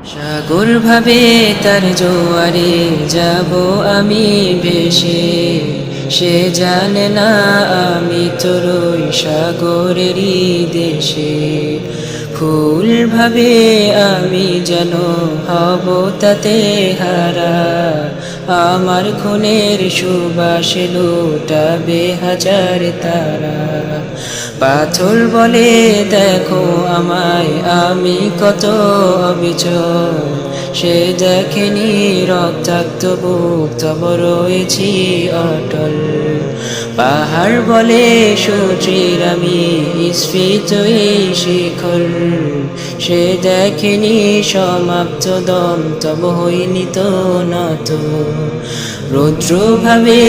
সাগর ভাবে তার জোয়ারে যাব আমি ভেসে, সে জানে না আমি তোর ওই সাগরেরই দেশে। ফুল ভাবে আমি যেন হব তাতে হারা, আমার খুনের সুবাসে লুটাবে হাজার তারা। পাথর বলে দেখো আমায় আমি কত অবিচল, সে দেখেনি রক্তাক্ত বুক তব রয়েছি অটল। পাহাড় বলে সূর্যের আমি স্ফীত এই শিখর, সে দেখেনি সমাপ্ত দম তব হইনি তো নত। রৌদ্র ভাবে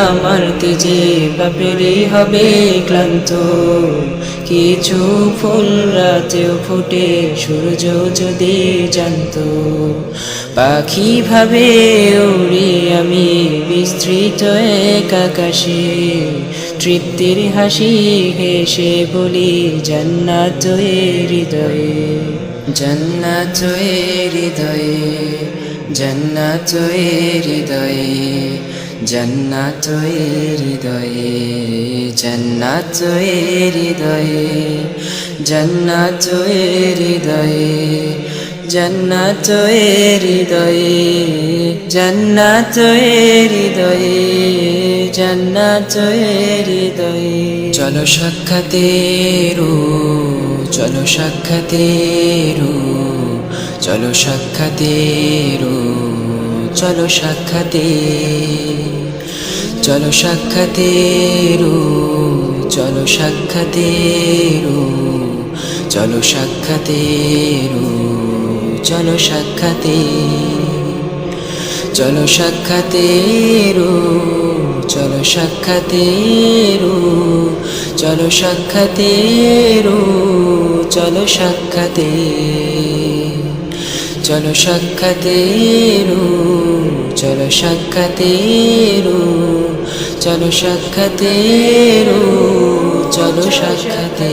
আমার তেজে বাপেরই হবে ক্লান্ত, কিছু ফুল রাতেও ফুটে সূর্য যদি জানত। পাখি ভাবে উড়ি আমি বিস্তৃত এক আকাশে, তৃপ্তির হাসি হেসে বলি জান্নাত এ হৃদয়ে, জান্নাত এ হৃদয়ে, জান্নাত এ হৃদয়ে, জান্নাত এ হৃদয়ে, জান্নাত এ হৃদয়ে, জান্নাত এ হৃদয়ে, জান্নাত এ হৃদয়ে, জান্নাত এ হৃদয়ে, জান্নাত এ হৃদয়ে। চলো সাক্ষাতে রু, চলো সাক্ষাতে রু, চলো সাক্ষাতে রু, চলো সাক্ষাতে, চলো সাক্ষাতে রু, চলো সাক্ষাতে রু, চলো সাক্ষাতে রু, চলো সাক্ষাতে, চলো সাক্ষাতে রু, চলো সাক্ষাতে রু, চলো সাক্ষাতে রু, চলো সাক্ষাতে, চলো সাক্ষাতে রু, চলো সাক্ষাতে রু, চলো সাক্ষাতে রু, চলো সাক্ষাতে।